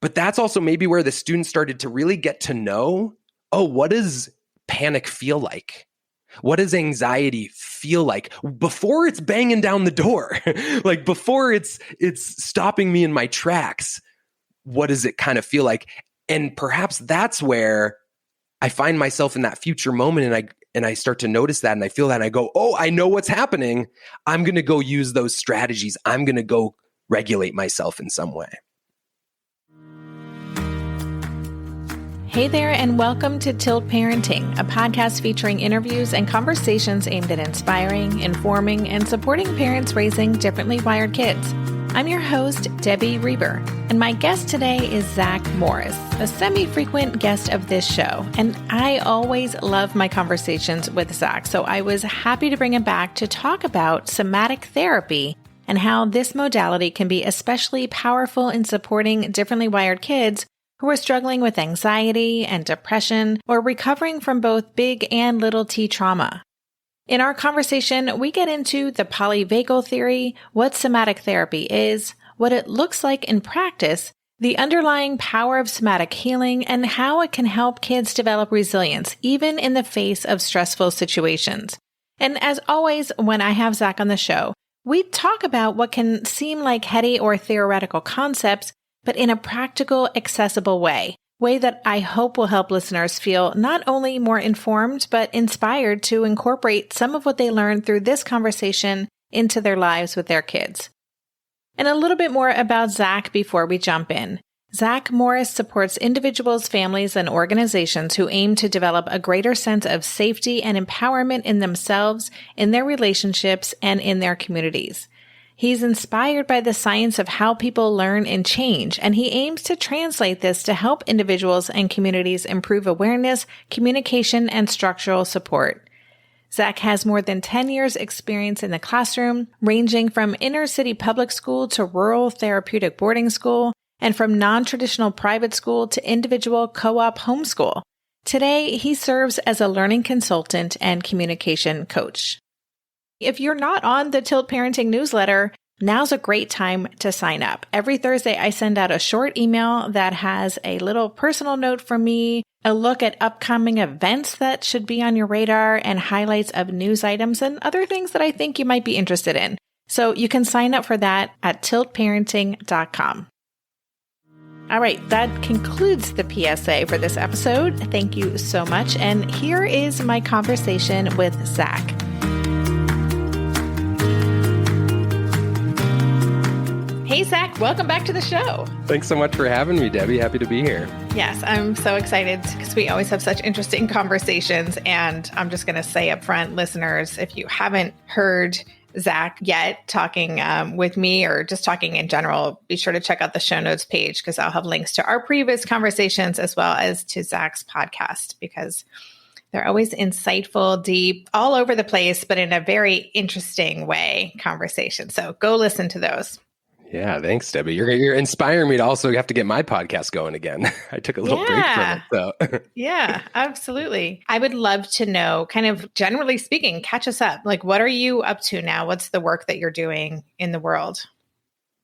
But that's also maybe where the students started to really get to know, oh, what does panic feel like? What does anxiety feel like before it's banging down the door? Like before it's stopping me in my tracks. What does it kind of feel like? And perhaps that's where I find myself in that future moment, and I start to notice that, and I feel that, and I go, oh, I know what's happening. I'm going to go use those strategies. I'm going to go regulate myself in some way. Hey there, and welcome to Tilt Parenting, a podcast featuring interviews and conversations aimed at inspiring, informing, and supporting parents raising differently wired kids. I'm your host, Debbie Reber, and my guest today is Zach Morris, a semi-frequent guest of this show. And I always love my conversations with Zach, so I was happy to bring him back to talk about somatic therapy and how this modality can be especially powerful in supporting differently wired kids who are struggling with anxiety and depression or recovering from both big and little t trauma. In our conversation, we get into the Polyvagal theory, what somatic therapy is, what it looks like in practice, the underlying power of somatic healing, and how it can help kids develop resilience, even in the face of stressful situations. And as always, when I have Zach on the show, we talk about what can seem like heady or theoretical concepts, but in a practical, accessible way that I hope will help listeners feel not only more informed, but inspired to incorporate some of what they learned through this conversation into their lives with their kids. And a little bit more about Zach before we jump in. Zach Morris supports individuals, families, and organizations who aim to develop a greater sense of safety and empowerment in themselves, in their relationships, and in their communities. He's inspired by the science of how people learn and change, and he aims to translate this to help individuals and communities improve awareness, communication, and structural support. Zach has more than 10 years experience in the classroom, ranging from inner city public school to rural therapeutic boarding school, and from non-traditional private school to individual co-op homeschool. Today, he serves as a learning consultant and communication coach. If you're not on the Tilt Parenting newsletter, now's a great time to sign up. Every Thursday, I send out a short email that has a little personal note from me, a look at upcoming events that should be on your radar, and highlights of news items and other things that I think you might be interested in. So you can sign up for that at tiltparenting.com. All right, that concludes the PSA for this episode. Thank you so much. And here is my conversation with Zach. Hey, Zach, welcome back to the show. Thanks so much for having me, Debbie. Happy to be here. Yes, I'm so excited because we always have such interesting conversations. And I'm just going to say up front, listeners, if you haven't heard Zach yet talking with me or just talking in general, be sure to check out the show notes page because I'll have links to our previous conversations as well as to Zach's podcast because they're always insightful, deep, all over the place, but in a very interesting way conversation. So go listen to those. Yeah, thanks, Debbie. You're inspiring me to also have to get my podcast going again. I took a little break from it. So. Yeah, absolutely. I would love to know, kind of generally speaking, catch us up. Like, what are you up to now? What's the work that you're doing in the world?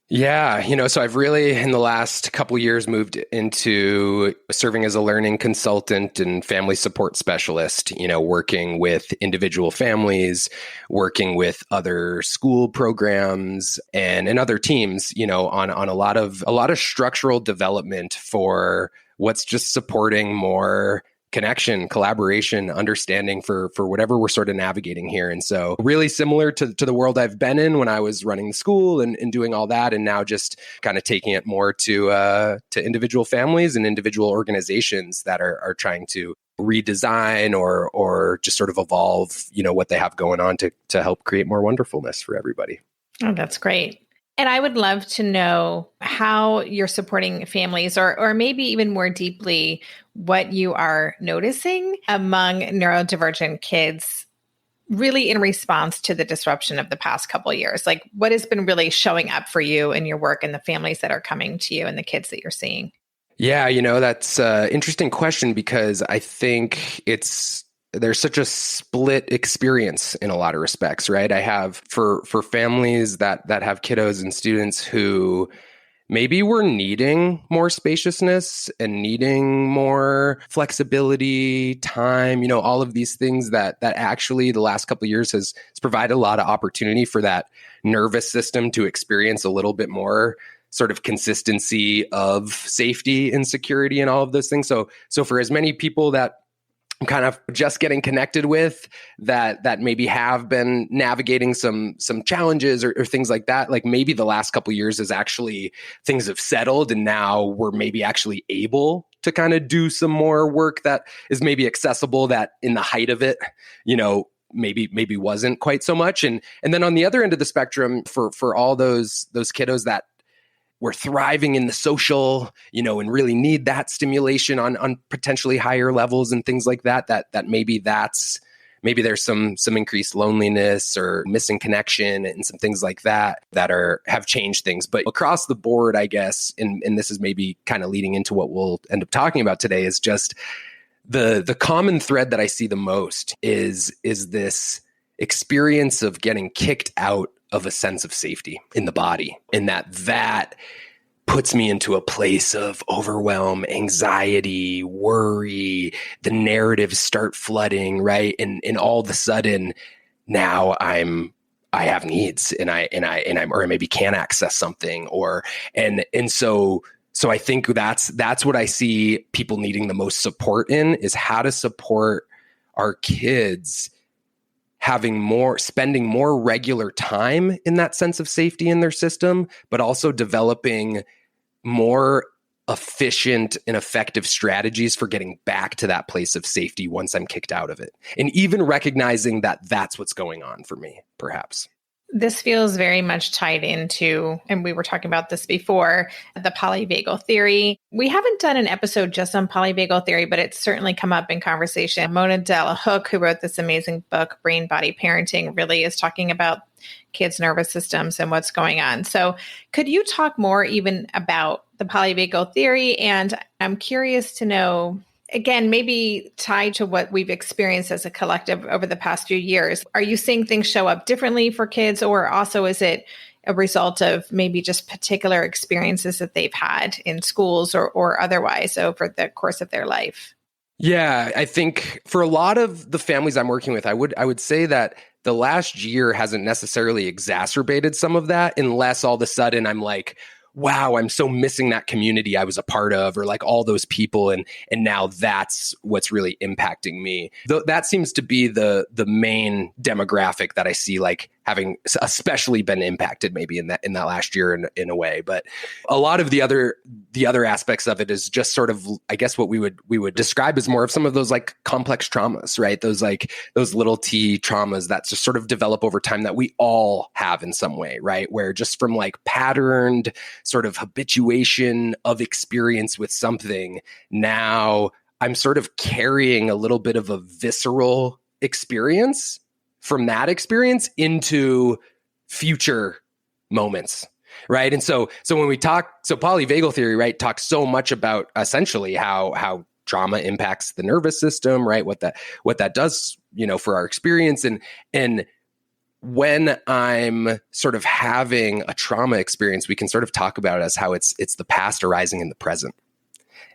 Yeah, so I've really, in the last couple years, moved into serving as a learning consultant and family support specialist, working with individual families, working with other school programs and other teams, on a lot of structural development for what's just supporting more connection, collaboration, understanding for whatever we're sort of navigating here. And so really similar to the world I've been in when I was running the school and doing all that. And now just kind of taking it more to individual families and individual organizations that are trying to redesign or just sort of evolve, what they have going on to help create more wonderfulness for everybody. Oh, that's great. And I would love to know how you're supporting families or maybe even more deeply what you are noticing among neurodivergent kids really in response to the disruption of the past couple of years. Like what has been really showing up for you in your work and the families that are coming to you and the kids that you're seeing? Yeah, that's an interesting question because I think there's such a split experience in a lot of respects, right? I have for families that have kiddos and students who maybe we're needing more spaciousness and needing more flexibility, time, all of these things that actually the last couple of years has provided a lot of opportunity for that nervous system to experience a little bit more sort of consistency of safety and security and all of those things. So for as many people that I'm kind of just getting connected with that maybe have been navigating some challenges or things like that, like maybe the last couple of years is actually things have settled and now we're maybe actually able to kind of do some more work that is maybe accessible that in the height of it, maybe wasn't quite so much. And then on the other end of the spectrum for all those kiddos that we're thriving in the social, and really need that stimulation on potentially higher levels and things like that maybe there's some increased loneliness or missing connection and some things like that have changed things. But across the board, I guess, and this is maybe kind of leading into what we'll end up talking about today, is just the common thread that I see the most is this experience of getting kicked out of a sense of safety in the body, and that puts me into a place of overwhelm, anxiety, worry. The narratives start flooding, right? And all of a sudden, now I have needs, and I'm or I maybe can't access something, so I think that's what I see people needing the most support in, is how to support our kids spending more regular time in that sense of safety in their system, but also developing more efficient and effective strategies for getting back to that place of safety once I'm kicked out of it. And even recognizing that that's what's going on for me, perhaps. This feels very much tied into, and we were talking about this before, the polyvagal theory. We haven't done an episode just on polyvagal theory, but it's certainly come up in conversation. Mona Delahooke, who wrote this amazing book, Brain Body Parenting, really is talking about kids' nervous systems and what's going on. So could you talk more even about the polyvagal theory? And I'm curious to know, again, maybe tied to what we've experienced as a collective over the past few years, are you seeing things show up differently for kids, or also is it a result of maybe just particular experiences that they've had in schools or otherwise over the course of their life? Yeah, I think for a lot of the families I'm working with, I would say that the last year hasn't necessarily exacerbated some of that, unless all of a sudden I'm like, wow, I'm so missing that community I was a part of, or like all those people. And now that's what's really impacting me. That seems to be the main demographic that I see, like having especially been impacted maybe in that last year in a way. But a lot of the other aspects of it is just sort of, I guess, what we would describe as more of some of those like complex traumas, right? Those little T traumas that just sort of develop over time that we all have in some way, right? Where just from like patterned sort of habituation of experience with something, now I'm sort of carrying a little bit of a visceral experience from that experience into future moments, right? And so when we talk, polyvagal theory, right, talks so much about essentially how trauma impacts the nervous system, right? What that does, for our experience. And when I'm sort of having a trauma experience, we can sort of talk about it as how it's the past arising in the present.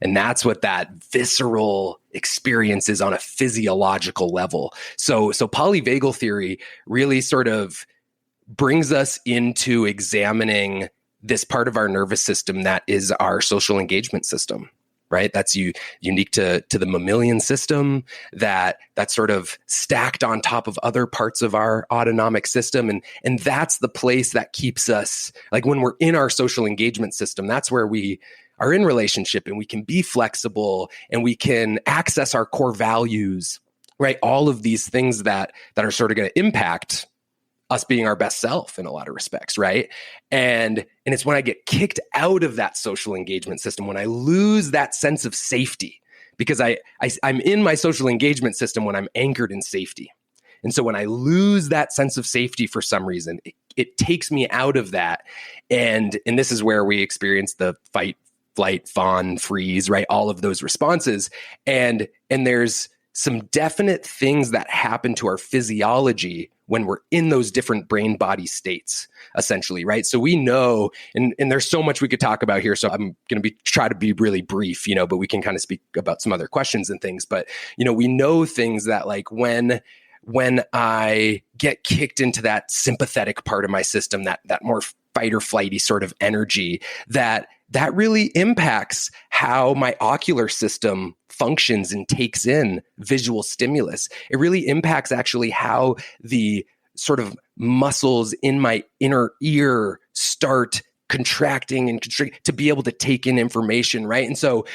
And that's what that visceral experience is on a physiological level. So polyvagal theory really sort of brings us into examining this part of our nervous system that is our social engagement system, right? That's unique to the mammalian system, that's sort of stacked on top of other parts of our autonomic system. And that's the place that keeps us, like when we're in our social engagement system, that's where we are in relationship and we can be flexible and we can access our core values, right? All of these things that are sort of going to impact us being our best self in a lot of respects, right? And it's when I get kicked out of that social engagement system, when I lose that sense of safety, because I'm in my social engagement system when I'm anchored in safety. And so when I lose that sense of safety for some reason, it takes me out of that. And this is where we experience the fight, flight, fawn, freeze, right? All of those responses. And there's some definite things that happen to our physiology when we're in those different brain body states, essentially, right? So we know, and there's so much we could talk about here. So I'm going to try to be really brief, but we can kind of speak about some other questions and things. But, we know things that like when I get kicked into that sympathetic part of my system, that more fight or flighty sort of energy, that really impacts how my ocular system functions and takes in visual stimulus. It really impacts actually how the sort of muscles in my inner ear start contracting and constricting to be able to take in information, right? And so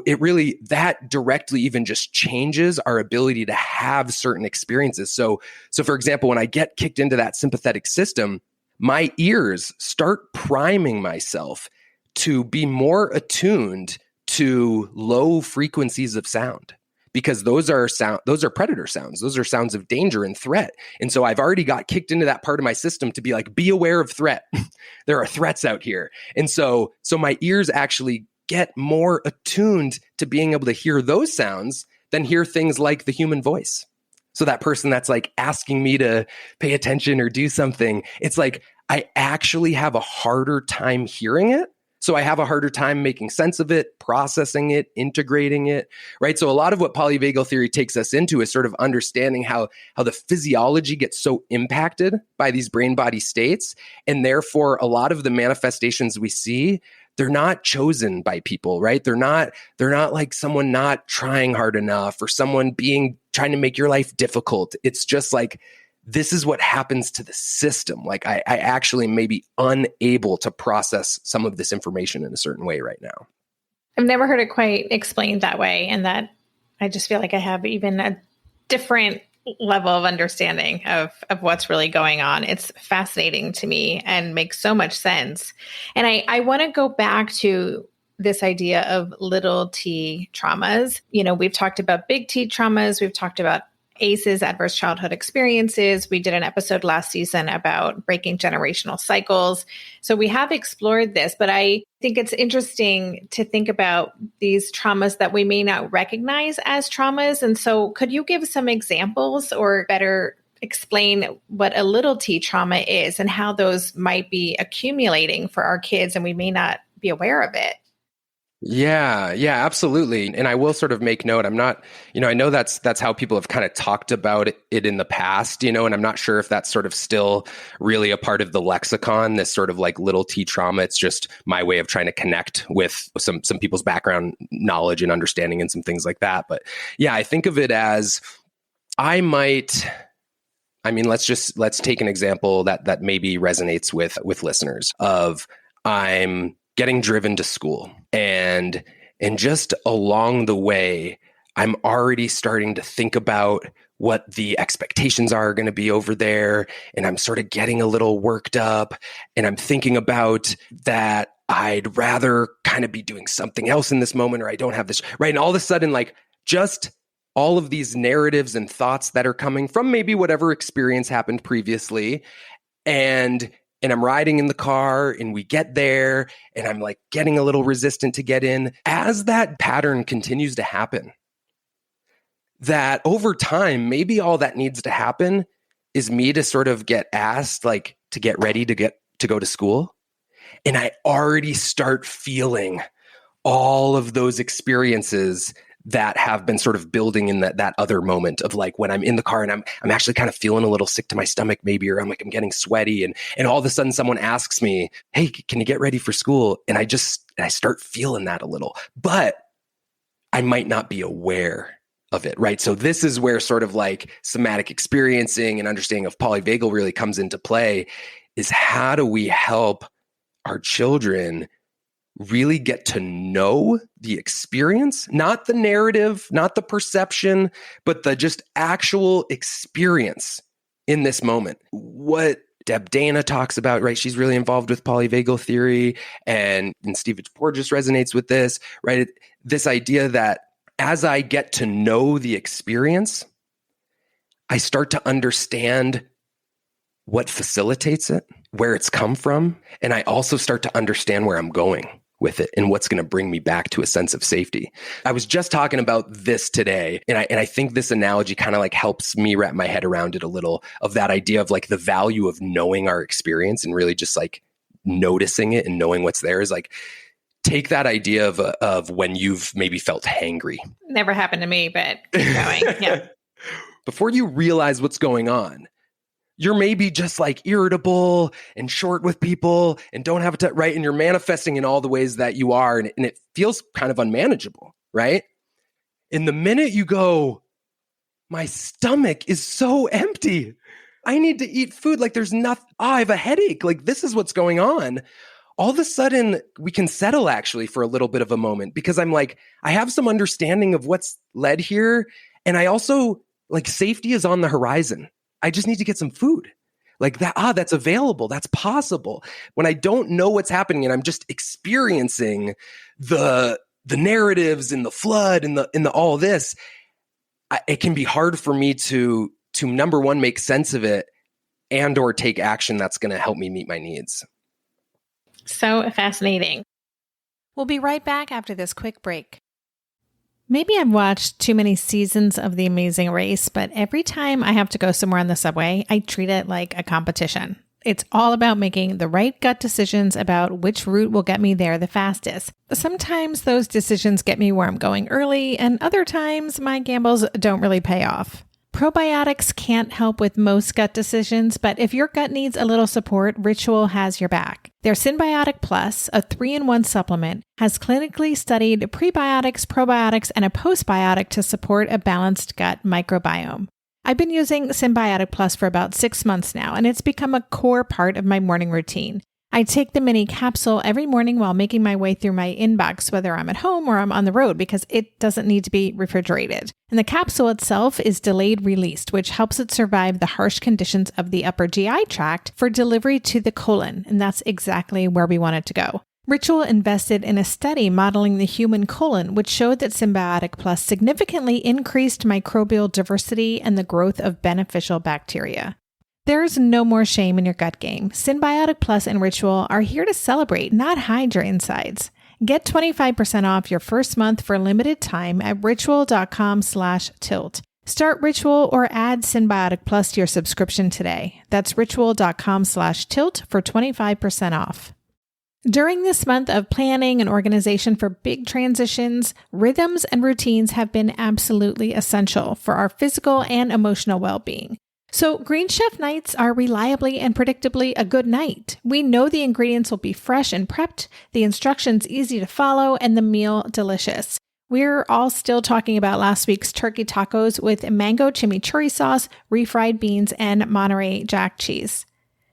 it really, that directly even just changes our ability to have certain experiences. So for example, when I get kicked into that sympathetic system, my ears start priming myself to be more attuned to low frequencies of sound, because those are predator sounds. Those are sounds of danger and threat. And so I've already got kicked into that part of my system to be like, be aware of threat. There are threats out here. And so my ears actually get more attuned to being able to hear those sounds than hear things like the human voice. So that person that's like asking me to pay attention or do something, it's like I actually have a harder time hearing it. So I have a harder time making sense of it, processing it, integrating it, right? So a lot of what polyvagal theory takes us into is sort of understanding how the physiology gets so impacted by these brain body states. And therefore, a lot of the manifestations we see, they're not chosen by people, right? They're not like someone not trying hard enough or someone trying to make your life difficult. It's just like, this is what happens to the system. Like I actually may be unable to process some of this information in a certain way right now. I've never heard it quite explained that way. And that I just feel like I have even a different level of understanding of what's really going on. It's fascinating to me and makes so much sense. And I want to go back to this idea of little t traumas. We've talked about big T traumas. We've talked about ACEs, adverse childhood experiences. We did an episode last season about breaking generational cycles. So we have explored this, but I think it's interesting to think about these traumas that we may not recognize as traumas. And so could you give some examples or better explain what a little t trauma is and how those might be accumulating for our kids and we may not be aware of it? Yeah, absolutely. And I will sort of make note, I'm not, I know that's how people have kind of talked about it in the past, and I'm not sure if that's sort of still really a part of the lexicon, this sort of like little t trauma. It's just my way of trying to connect with some people's background knowledge and understanding and some things like that. But yeah, I think of it as let's take an example that maybe resonates with listeners of I'm getting driven to school. And just along the way, I'm already starting to think about what the expectations are going to be over there. And I'm sort of getting a little worked up. And I'm thinking about that I'd rather kind of be doing something else in this moment, or I don't have this, right? And all of a sudden, like just all of these narratives and thoughts that are coming from maybe whatever experience happened previously. And I'm riding in the car and we get there and I'm like getting a little resistant to get in. As that pattern continues to happen, that over time, maybe all that needs to happen is me to sort of get asked like to get ready to go to school. And I already start feeling all of those experiences that have been sort of building in that other moment of like when I'm in the car and I'm actually kind of feeling a little sick to my stomach maybe, or I'm getting sweaty and all of a sudden someone asks me, hey, can you get ready for school? And I start feeling that a little, but I might not be aware of it, right? So this is where sort of like somatic experiencing and understanding of polyvagal really comes into play, is how do we help our children really get to know the experience, not the narrative, not the perception, but the just actual experience in this moment. What Deb Dana talks about, right? She's really involved with polyvagal theory, and Steve Porges resonates with this, right? This idea that as I get to know the experience, I start to understand what facilitates it, where it's come from, and I also start to understand where I'm going. with it and what's going to bring me back to a sense of safety. I was just talking about this today, and I think this analogy kind of like helps me wrap my head around it a little, of that idea of like the value of knowing our experience and really just like noticing it and knowing what's there. Is like, take that idea of when you've maybe felt hangry. Never happened to me, but keep going. Yeah. Before you realize what's going on, you're maybe just like irritable and short with people and don't have it right. And you're manifesting in all the ways that you are. And it feels kind of unmanageable, right? And the minute you go, my stomach is so empty, I need to eat food. Like there's nothing, I have a headache. Like this is what's going on. All of a sudden we can settle actually for a little bit of a moment, because I'm like, I have some understanding of what's led here. And I also like, safety is on the horizon. I just need to get some food like that. That's available. That's possible. When I don't know what's happening and I'm just experiencing the narratives and the flood and the all this, it can be hard for me to number one, make sense of it and or take action that's going to help me meet my needs. So fascinating. We'll be right back after this quick break. Maybe I've watched too many seasons of The Amazing Race, but every time I have to go somewhere on the subway, I treat it like a competition. It's all about making the right gut decisions about which route will get me there the fastest. Sometimes those decisions get me where I'm going early, and other times my gambles don't really pay off. Probiotics can't help with most gut decisions, but if your gut needs a little support, Ritual has your back. Their Symbiotic Plus, a 3-in-1 supplement, has clinically studied prebiotics, probiotics, and a postbiotic to support a balanced gut microbiome. I've been using Symbiotic Plus for about 6 months now, and it's become a core part of my morning routine. I take the mini capsule every morning while making my way through my inbox, whether I'm at home or I'm on the road, because it doesn't need to be refrigerated. And the capsule itself is delayed released, which helps it survive the harsh conditions of the upper GI tract for delivery to the colon. And that's exactly where we want it to go. Ritual invested in a study modeling the human colon, which showed that Symbiotic Plus significantly increased microbial diversity and the growth of beneficial bacteria. There's no more shame in your gut game. Symbiotic Plus and Ritual are here to celebrate, not hide your insides. Get 25% off your first month for a limited time at ritual.com/tilt. Start Ritual or add Symbiotic Plus to your subscription today. That's ritual.com/tilt for 25% off. During this month of planning and organization for big transitions, rhythms and routines have been absolutely essential for our physical and emotional well-being. So Green Chef nights are reliably and predictably a good night. We know the ingredients will be fresh and prepped, the instructions easy to follow, and the meal delicious. We're all still talking about last week's turkey tacos with mango chimichurri sauce, refried beans, and Monterey Jack cheese.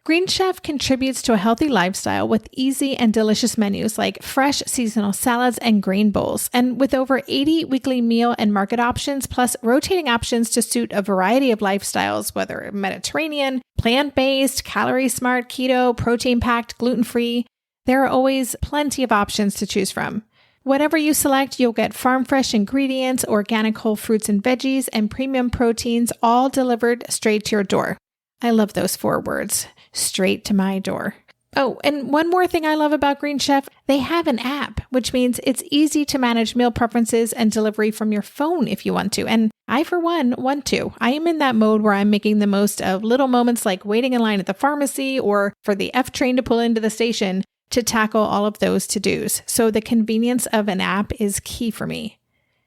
Green Chef contributes to a healthy lifestyle with easy and delicious menus like fresh seasonal salads and grain bowls. And with over 80 weekly meal and market options, plus rotating options to suit a variety of lifestyles, whether Mediterranean, plant-based, calorie-smart, keto, protein-packed, gluten-free, there are always plenty of options to choose from. Whatever you select, you'll get farm-fresh ingredients, organic whole fruits and veggies, and premium proteins, all delivered straight to your door. I love those 4 words. Straight to my door. Oh, and one more thing I love about Green Chef, they have an app, which means it's easy to manage meal preferences and delivery from your phone if you want to. And I, for one, want to. I am in that mode where I'm making the most of little moments like waiting in line at the pharmacy or for the F train to pull into the station to tackle all of those to-dos. So the convenience of an app is key for me.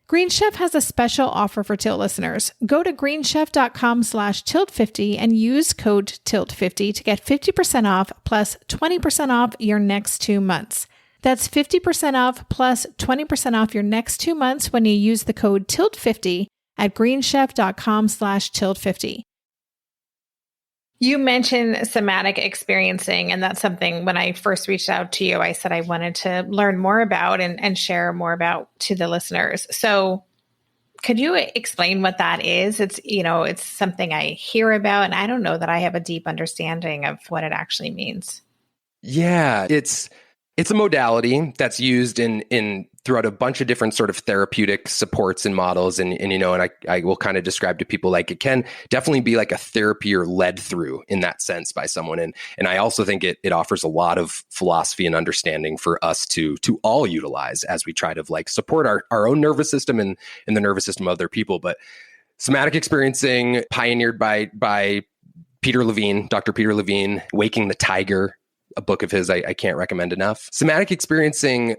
Green Chef has a special offer for Tilt listeners. Go to greenchef.com/tilt50 and use code TILT50 to get 50% off plus 20% off your next 2 months. That's 50% off plus 20% off your next 2 months when you use the code TILT50 at greenchef.com/tilt50. You mentioned somatic experiencing, and that's something when I first reached out to you, I said I wanted to learn more about and share more about to the listeners. So could you explain what that is? It's something I hear about, and I don't know that I have a deep understanding of what it actually means. Yeah, it's a modality that's used in throughout a bunch of different sort of therapeutic supports and models. And I will kind of describe to people like it can definitely be like a therapy or led through in that sense by someone. And I also think it offers a lot of philosophy and understanding for us to all utilize as we try to like support our own nervous system and the nervous system of other people. But somatic experiencing, pioneered by Peter Levine, Dr. Peter Levine, Waking the Tiger, a book of his I can't recommend enough. Somatic experiencing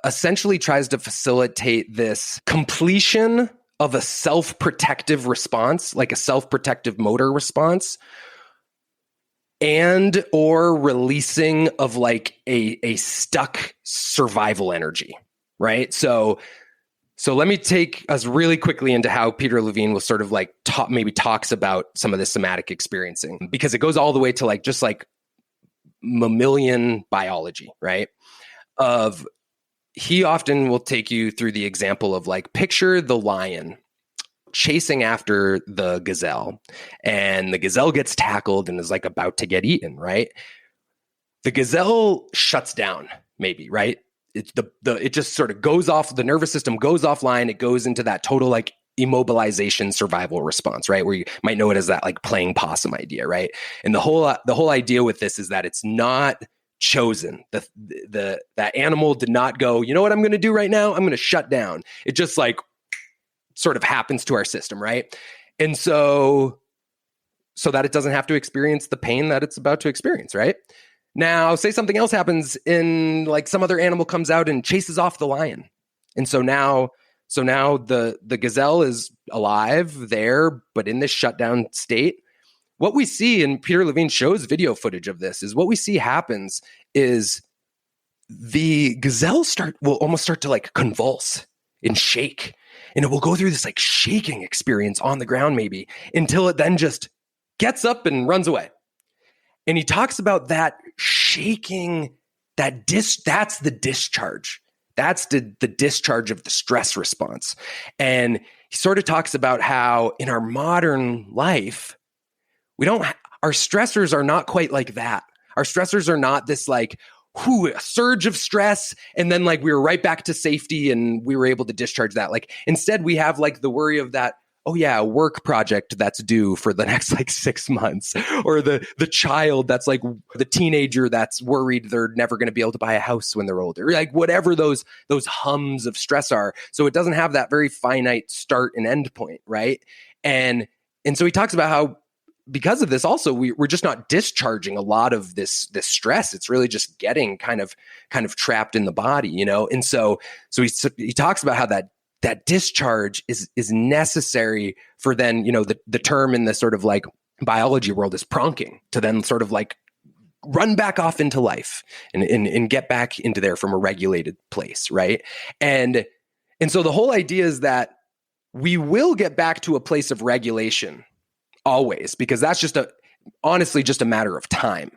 essentially tries to facilitate this completion of a self-protective response, like a self-protective motor response, and or releasing of like a stuck survival energy, right? So let me take us really quickly into how Peter Levine will sort of like talks about some of this somatic experiencing, because it goes all the way to like just like mammalian biology, right? He often will take you through the example of like, picture the lion chasing after the gazelle, and the gazelle gets tackled and is like about to get eaten, right? The gazelle shuts down, maybe, right? It just sort of goes off, the nervous system goes offline, it goes into that total like immobilization survival response, right? Where you might know it as that like playing possum idea, right? And the whole idea with this is that it's not chosen. That animal did not go, you know what I'm going to do right now? I'm going to shut down. It just like sort of happens to our system, right? And so that it doesn't have to experience the pain that it's about to experience, right? Now, say something else happens in like some other animal comes out and chases off the lion. And so now the gazelle is alive there, but in this shutdown state. What we see, and Peter Levine shows video footage of this, is what we see happens is the gazelle will almost start to like convulse and shake. And it will go through this like shaking experience on the ground maybe until it then just gets up and runs away. And he talks about that shaking, that's the discharge. That's the discharge of the stress response. And he sort of talks about how in our modern life, our stressors are not quite like that. Our stressors are not this like, a surge of stress. And then like we were right back to safety and we were able to discharge that. Like instead we have like the worry of that, oh yeah, a work project that's due for the next like 6 months, or the child that's like the teenager that's worried they're never going to be able to buy a house when they're older, like whatever those hums of stress are. So it doesn't have that very finite start and end point, right? And so he talks about how because of this also we're just not discharging a lot of this stress. It's really just getting kind of trapped in the body, you know? And so he talks about how that discharge is necessary for then, you know, the term in the sort of like biology world is pronking, to then sort of like run back off into life and get back into there from a regulated place, right? And so the whole idea is that we will get back to a place of regulation always, because that's honestly just a matter of time,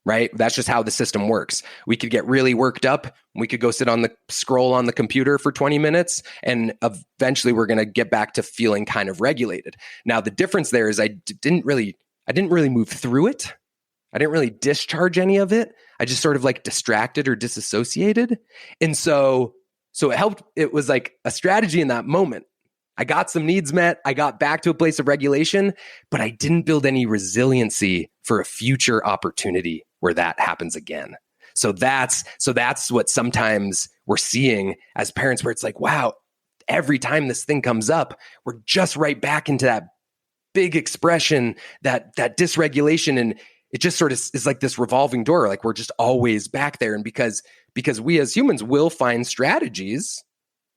right? That's just how the system works. We could get really worked up. We could go scroll on the computer for 20 minutes, and eventually we're going to get back to feeling kind of regulated. Now, the difference there is I didn't really move through it. I didn't really discharge any of it. I just sort of like distracted or disassociated. And so it helped. It was like a strategy in that moment. I got some needs met. I got back to a place of regulation, but I didn't build any resiliency for a future opportunity where that happens again. So that's what sometimes we're seeing as parents, where it's like, wow, every time this thing comes up, we're just right back into that big expression, that dysregulation. And it just sort of is like this revolving door. Like we're just always back there. And because we as humans will find strategies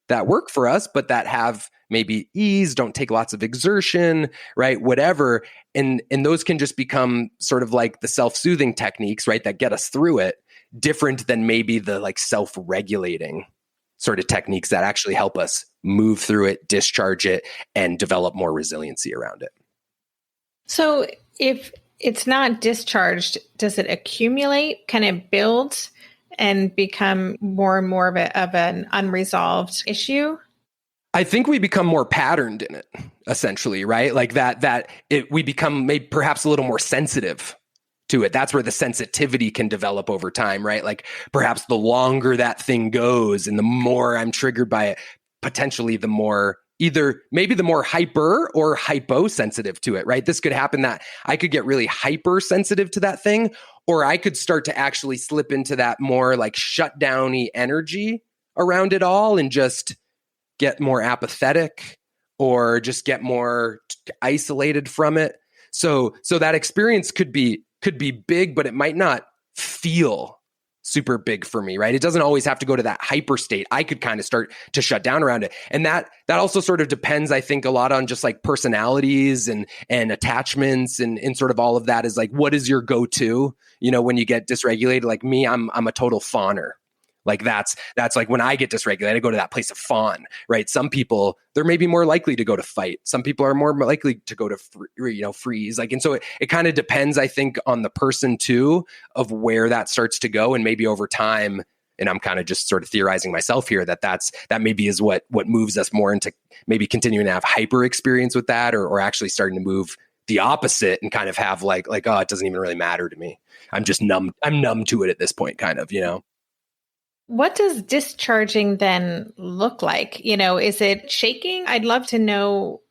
that work for us, but that have maybe ease, don't take lots of exertion, right? Whatever. And those can just become sort of like the self-soothing techniques, right? That get us through it, different than maybe the like self-regulating sort of techniques that actually help us move through it, discharge it, and develop more resiliency around it. So if it's not discharged, does it accumulate? Can it build and become more and more of an unresolved issue? I think we become more patterned in it, essentially, right? Like we become maybe perhaps a little more sensitive to it. That's where the sensitivity can develop over time, right? Like perhaps the longer that thing goes and the more I'm triggered by it, potentially the more either maybe the more hyper or hyposensitive to it, right? This could happen that I could get really hypersensitive to that thing, or I could start to actually slip into that more like shutdowny energy around it all and just get more apathetic or just get more isolated from it. So that experience could be big, but it might not feel super big for me, right? It doesn't always have to go to that hyper state. I could kind of start to shut down around it. And that also sort of depends, I think, a lot on just like personalities and attachments and sort of all of that is like, what is your go-to, when you get dysregulated? Like me, I'm a total fawner. Like that's like when I get dysregulated, I go to that place of fawn, right? Some people, they're maybe more likely to go to fight. Some people are more likely to go to freeze. Like, and so it kind of depends, I think, on the person too, of where that starts to go. And maybe over time, and I'm kind of just sort of theorizing myself here, that maybe is what moves us more into maybe continuing to have hyper experience with that, or actually starting to move the opposite and kind of have like, oh, it doesn't even really matter to me. I'm just numb. I'm numb to it at this point, kind of, What does discharging then look like? Is it shaking? I'd love to know.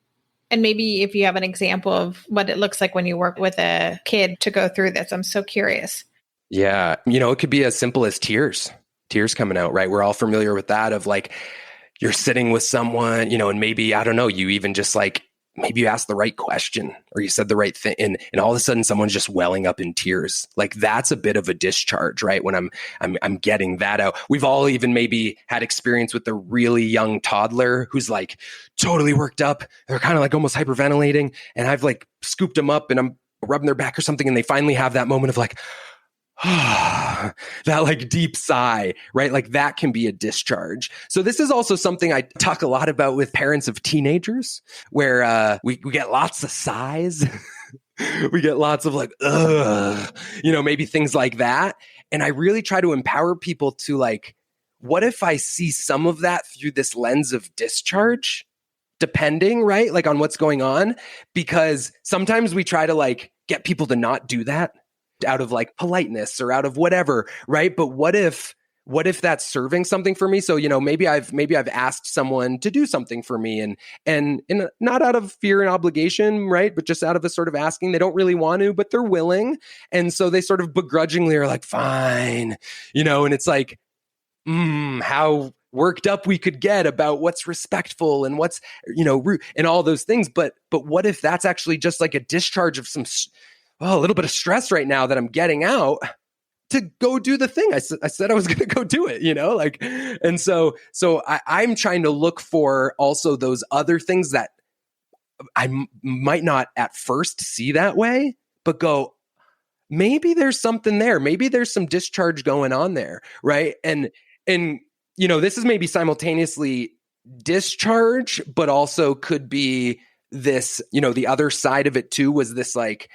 And maybe if you have an example of what it looks like when you work with a kid to go through this, I'm so curious. Yeah. It could be as simple as tears coming out, right? We're all familiar with that of like, you're sitting with someone, and maybe, I don't know, you even just like, maybe you asked the right question or you said the right thing and all of a sudden someone's just welling up in tears. Like that's a bit of a discharge, right? When I'm getting that out. We've all even maybe had experience with the really young toddler who's like totally worked up. They're kind of like almost hyperventilating and I've like scooped them up and I'm rubbing their back or something and they finally have that moment of like, that like deep sigh, right? Like that can be a discharge. So this is also something I talk a lot about with parents of teenagers where we get lots of sighs. We get lots of like, maybe things like that. And I really try to empower people to like, what if I see some of that through this lens of discharge, depending, right? Like on what's going on, because sometimes we try to like get people to not do that out of like politeness or out of whatever, right? But what if that's serving something for me? So, maybe I've asked someone to do something for me and not out of fear and obligation, right? But just out of a sort of asking. They don't really want to, but they're willing. And so they sort of begrudgingly are like, fine, and it's like, how worked up we could get about what's respectful and what's, rude and all those things. But what if that's actually just like a discharge of some a little bit of stress right now that I'm getting out to go do the thing. I said I was going to go do it, and so I'm trying to look for also those other things that I might not at first see that way, but go, maybe there's something there. Maybe there's some discharge going on there. Right. And this is maybe simultaneously discharge, but also could be this, the other side of it too, was this like,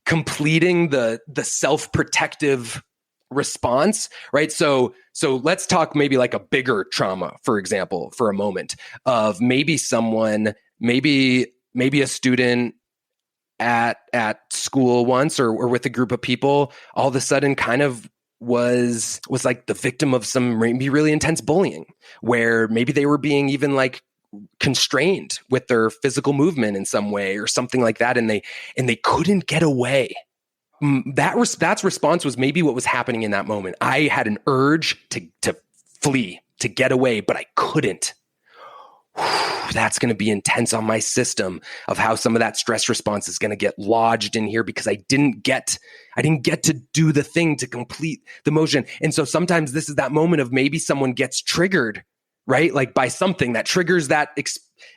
completing the self-protective response, right? So let's talk maybe like a bigger trauma, for example, for a moment of maybe someone, maybe a student at school once or with a group of people, all of a sudden kind of was like the victim of some maybe really intense bullying, where maybe they were being even like constrained with their physical movement in some way or something like that. And they couldn't get away. That's response was maybe what was happening in that moment. I had an urge to flee, to get away, but I couldn't. That's going to be intense on my system of how some of that stress response is going to get lodged in here because I didn't get to do the thing to complete the motion. And so sometimes this is that moment of maybe someone gets triggered, right? Like by something that triggers that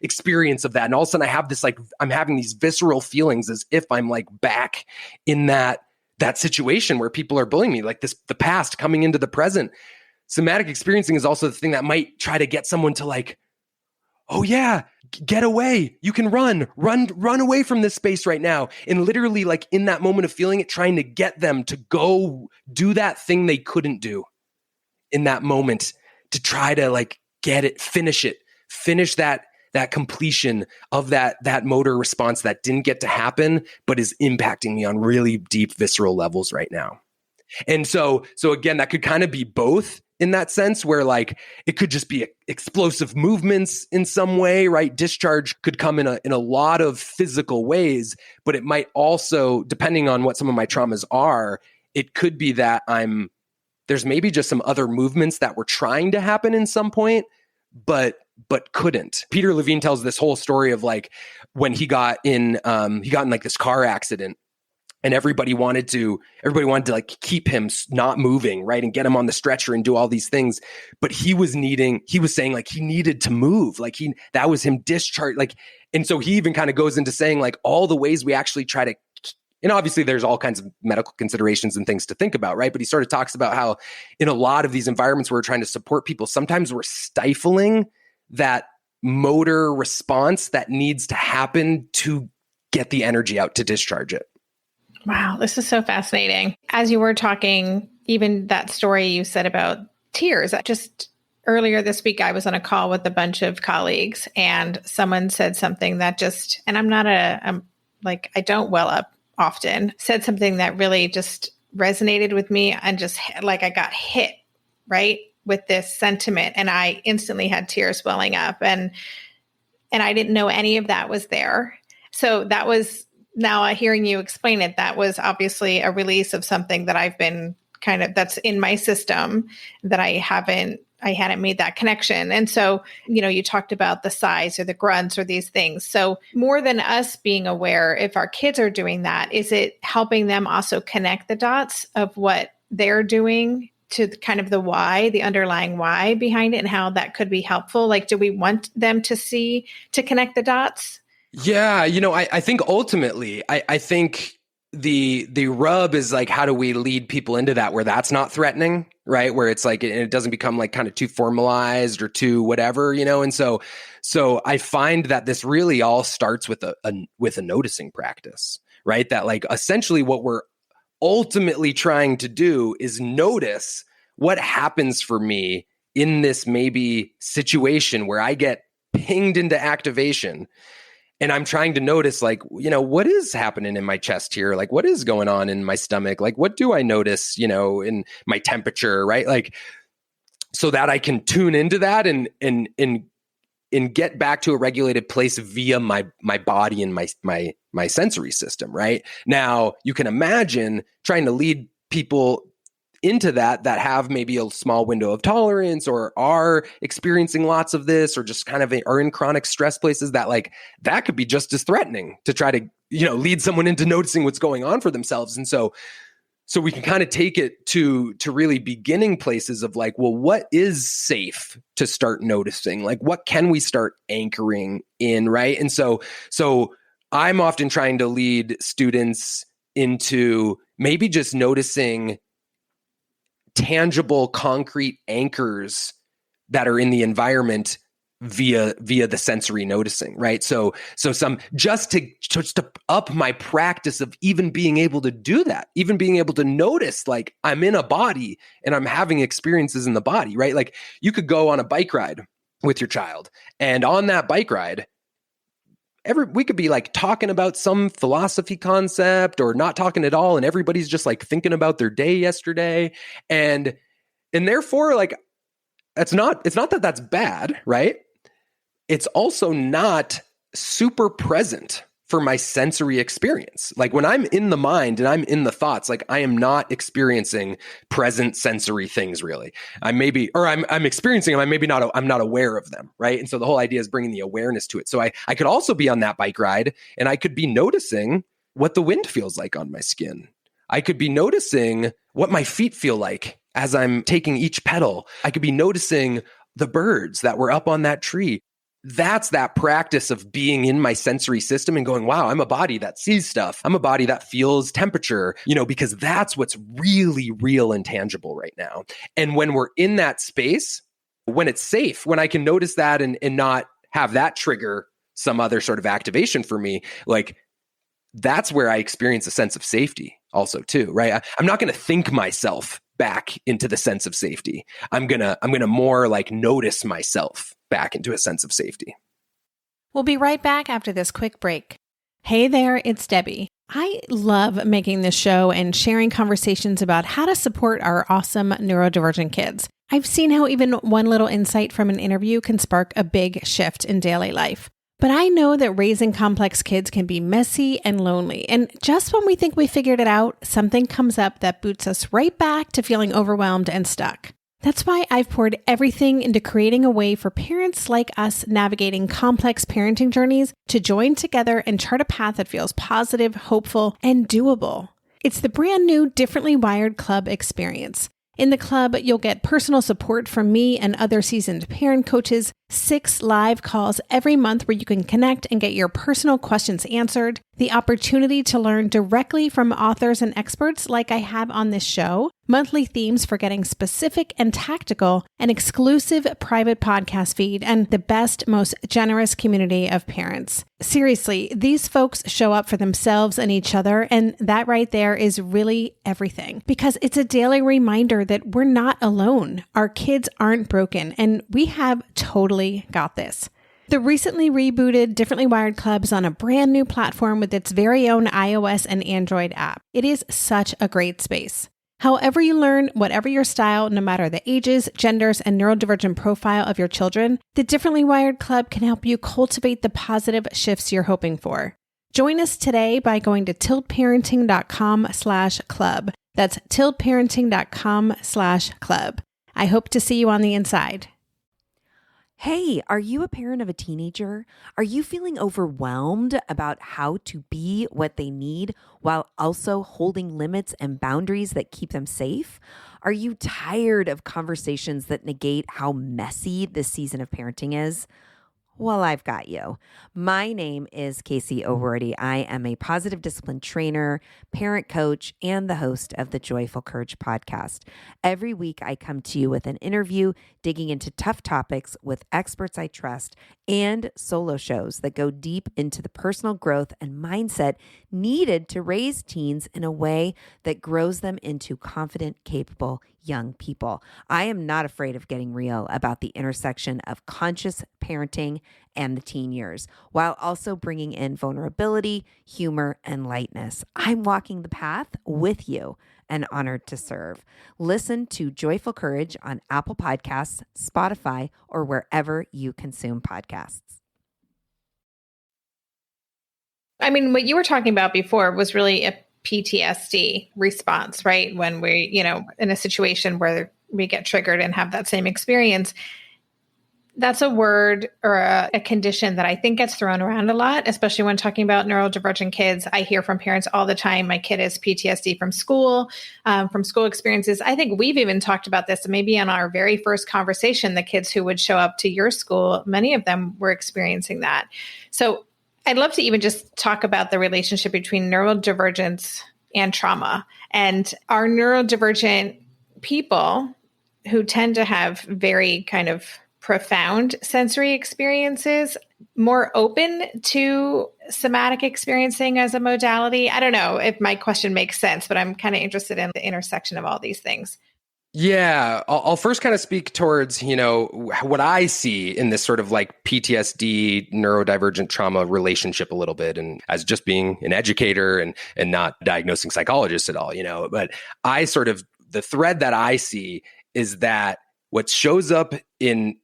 experience of that. And all of a sudden I have this, like, I'm having these visceral feelings as if I'm like back in that situation where people are bullying me, like the past coming into the present. Somatic experiencing is also the thing that might try to get someone to like, oh yeah, get away. You can run away from this space right now. And literally like in that moment of feeling it, trying to get them to go do that thing they couldn't do in that moment, to try to like get it, finish that that completion of that motor response that didn't get to happen, but is impacting me on really deep visceral levels right now. And so again, that could kind of be both in that sense, where like it could just be explosive movements in some way, right? Discharge could come in a lot of physical ways, but it might also, depending on what some of my traumas are, it could be that there's maybe just some other movements that were trying to happen in some point, but couldn't. Peter Levine tells this whole story of like when he got in like this car accident, and everybody wanted to like keep him not moving, right? And get him on the stretcher and do all these things. But he was saying like he needed to move. Like that was him discharge. Like, and so he even kind of goes into saying like all the ways we actually try to, and obviously there's all kinds of medical considerations and things to think about, right? But he sort of talks about how in a lot of these environments where we're trying to support people, sometimes we're stifling that motor response that needs to happen to get the energy out to discharge it. Wow, this is so fascinating. As you were talking, even that story you said about tears, just earlier this week, I was on a call with a bunch of colleagues and someone said something that just, and I don't well up often, said something that really just resonated with me and just like I got hit, right, with this sentiment. And I instantly had tears welling up and I didn't know any of that was there. So that was, now hearing you explain it, that was obviously a release of something that I've been that's in my system that I hadn't made that connection. And so, you talked about the sighs or the grunts or these things. So more than us being aware, if our kids are doing that, is it helping them also connect the dots of what they're doing to kind of the why, the underlying why behind it and how that could be helpful? Like, do we want them to connect the dots? Yeah, I think ultimately, I think the rub is like, how do we lead people into that where that's not threatening, right? Where it's like, it doesn't become like kind of too formalized or too whatever, And so I find that this really all starts with a noticing practice, right? That like essentially what we're ultimately trying to do is notice what happens for me in this maybe situation where I get pinged into activation. And I'm trying to notice, like, what is happening in my chest here? Like, what is going on in my stomach? Like, what do I notice, in my temperature, right? Like, so that I can tune into that and get back to a regulated place via my body and my sensory system, right? Now, you can imagine trying to lead people into that have maybe a small window of tolerance or are experiencing lots of this or just kind of are in chronic stress places that could be just as threatening to try to, lead someone into noticing what's going on for themselves. And so we can kind of take it to really beginning places of like, well, what is safe to start noticing? Like, what can we start anchoring in, right? And so I'm often trying to lead students into maybe just noticing tangible, concrete anchors that are in the environment via the sensory noticing, right? So some just to up my practice of even being able to do that, even being able to notice like I'm in a body and I'm having experiences in the body, right? Like you could go on a bike ride with your child, and on that bike ride, we could be like talking about some philosophy concept or not talking at all. And everybody's just like thinking about their day yesterday. And therefore like, it's not that that's bad, right? It's also not super present for my sensory experience. Like when I'm in the mind and I'm in the thoughts, like I am not experiencing present sensory things really. I'm experiencing them. I'm not aware of them. Right. And so the whole idea is bringing the awareness to it. So I could also be on that bike ride and I could be noticing what the wind feels like on my skin. I could be noticing what my feet feel like as I'm taking each pedal. I could be noticing the birds that were up on that tree. That's that practice of being in my sensory system and going, wow, I'm a body that sees stuff. I'm a body that feels temperature, because that's what's really real and tangible right now. And when we're in that space, when it's safe, when I can notice that and not have that trigger some other sort of activation for me, like that's where I experience a sense of safety also too, right? I'm not going to think myself back into the sense of safety. I'm going to more like notice myself back into a sense of safety. We'll be right back after this quick break. Hey there, it's Debbie. I love making this show and sharing conversations about how to support our awesome neurodivergent kids. I've seen how even one little insight from an interview can spark a big shift in daily life. But I know that raising complex kids can be messy and lonely. And just when we think we figured it out, something comes up that boots us right back to feeling overwhelmed and stuck. That's why I've poured everything into creating a way for parents like us navigating complex parenting journeys to join together and chart a path that feels positive, hopeful, and doable. It's the brand new Differently Wired Club experience. In the club, you'll get personal support from me and other seasoned parent coaches, 6 live calls every month where you can connect and get your personal questions answered, the opportunity to learn directly from authors and experts like I have on this show, monthly themes for getting specific and tactical, an exclusive private podcast feed, and the best, most generous community of parents. Seriously, these folks show up for themselves and each other, and that right there is really everything. Because it's a daily reminder that we're not alone. Our kids aren't broken, and we have totally got this. The recently rebooted Differently Wired Club is on a brand new platform with its very own iOS and Android app. It is such a great space. However you learn, whatever your style, no matter the ages, genders, and neurodivergent profile of your children, the Differently Wired Club can help you cultivate the positive shifts you're hoping for. Join us today by going to tiltparenting.com/club. That's tiltparenting.com/club. I hope to see you on the inside. Hey, are you a parent of a teenager? Are you feeling overwhelmed about how to be what they need while also holding limits and boundaries that keep them safe? Are you tired of conversations that negate how messy this season of parenting is? Well, I've got you. My name is Casey O'Rourke. I am a positive discipline trainer, parent coach, and the host of the Joyful Courage podcast. Every week, I come to you with an interview digging into tough topics with experts I trust and solo shows that go deep into the personal growth and mindset needed to raise teens in a way that grows them into confident, capable young people. I am not afraid of getting real about the intersection of conscious parenting and the teen years, while also bringing in vulnerability, humor, and lightness. I'm walking the path with you and honored to serve. Listen to Joyful Courage on Apple Podcasts, Spotify, or wherever you consume podcasts. I mean, what you were talking about before was really a PTSD response, right? When we, in a situation where we get triggered and have that same experience. That's a word or a condition that I think gets thrown around a lot, especially when talking about neurodivergent kids. I hear from parents all the time, my kid has PTSD from school experiences. I think we've even talked about this maybe on our very first conversation, the kids who would show up to your school, many of them were experiencing that. So I'd love to even just talk about the relationship between neurodivergence and trauma. And our neurodivergent people who tend to have very kind of profound sensory experiences, more open to somatic experiencing as a modality. I don't know if my question makes sense, but I'm kind of interested in the intersection of all these things. Yeah, I'll first kind of speak towards, what I see in this sort of like PTSD, neurodivergent trauma relationship a little bit, and as just being an educator and not diagnosing psychologist at all, but I sort of, the thread that I see is that what shows up in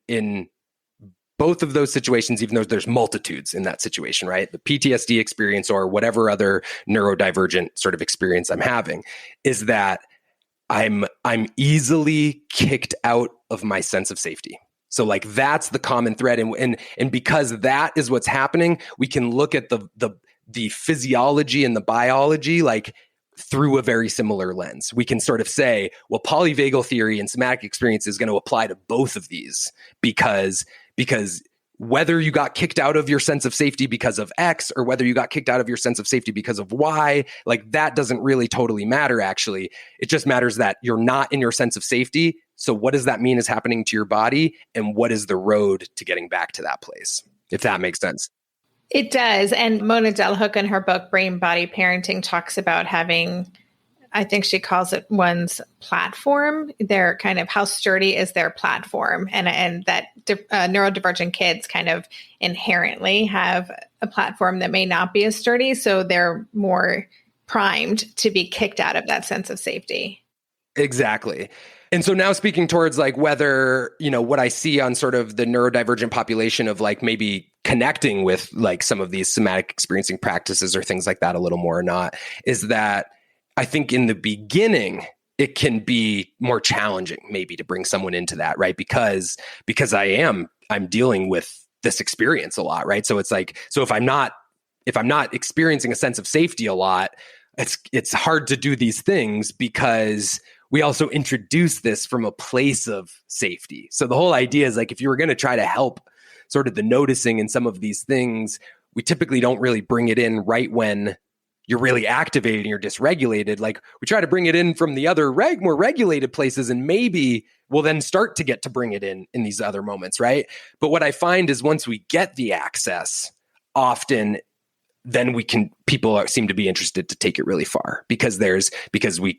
both of those situations, even though there's multitudes in that situation, right? The PTSD experience or whatever other neurodivergent sort of experience I'm having is that I'm easily kicked out of my sense of safety. So like that's the common thread. And because that is what's happening, we can look at the physiology and the biology like through a very similar lens. We can sort of say, well, polyvagal theory and somatic experience is going to apply to both of these because whether you got kicked out of your sense of safety because of X or whether you got kicked out of your sense of safety because of Y, like that doesn't really totally matter, actually. It just matters that you're not in your sense of safety. So what does that mean is happening to your body? And what is the road to getting back to that place? If that makes sense. It does. And Mona Delhook in her book, Brain Body Parenting, talks about having I think she calls it one's platform. Their kind of how sturdy is their platform, and that neurodivergent kids kind of inherently have a platform that may not be as sturdy, so they're more primed to be kicked out of that sense of safety. Exactly. And so now speaking towards like whether, what I see on sort of the neurodivergent population of like maybe connecting with like some of these somatic experiencing practices or things like that a little more or not, is that I think in the beginning, it can be more challenging maybe to bring someone into that, right? Because I'm dealing with this experience a lot, right? So it's like, so if I'm not experiencing a sense of safety a lot, it's hard to do these things because we also introduce this from a place of safety. So the whole idea is like, if you were going to try to help sort of the noticing in some of these things, we typically don't really bring it in right when you're really activated and you're dysregulated. Like we try to bring it in from the other more regulated places, and maybe we'll then start to get to bring it in these other moments, right? But what I find is once we get the access, often then people seem to be interested to take it really far because we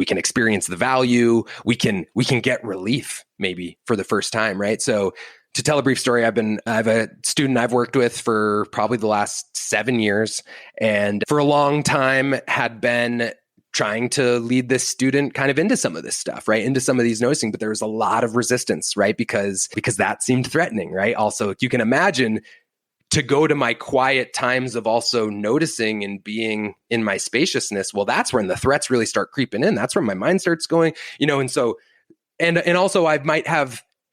can experience the value, we can get relief maybe for the first time, right? So to tell a brief story, I have a student I've worked with for probably the last 7 years, and for a long time had been trying to lead this student kind of into some of this stuff, right? Into some of these noticing, but there was a lot of resistance, right? Because that seemed threatening, right? Also, you can imagine to go to my quiet times of also noticing and being in my spaciousness. Well, that's when the threats really start creeping in. That's where my mind starts going, and so, and also I might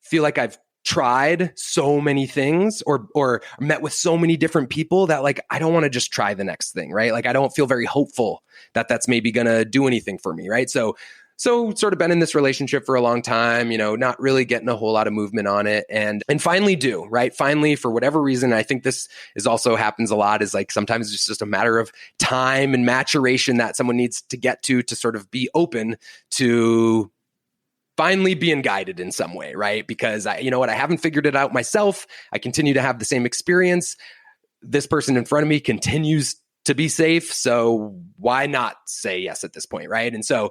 feel like I've tried so many things or met with so many different people that like, I don't want to just try the next thing, right? Like, I don't feel very hopeful that that's maybe going to do anything for me, right? So sort of been in this relationship for a long time, not really getting a whole lot of movement on it, and finally do, right? Finally, for whatever reason, I think this is also happens a lot, is like sometimes it's just a matter of time and maturation that someone needs to get to sort of be open to finally being guided in some way, right? Because I haven't figured it out myself. I continue to have the same experience. This person in front of me continues to be safe. So why not say yes at this point, right? And so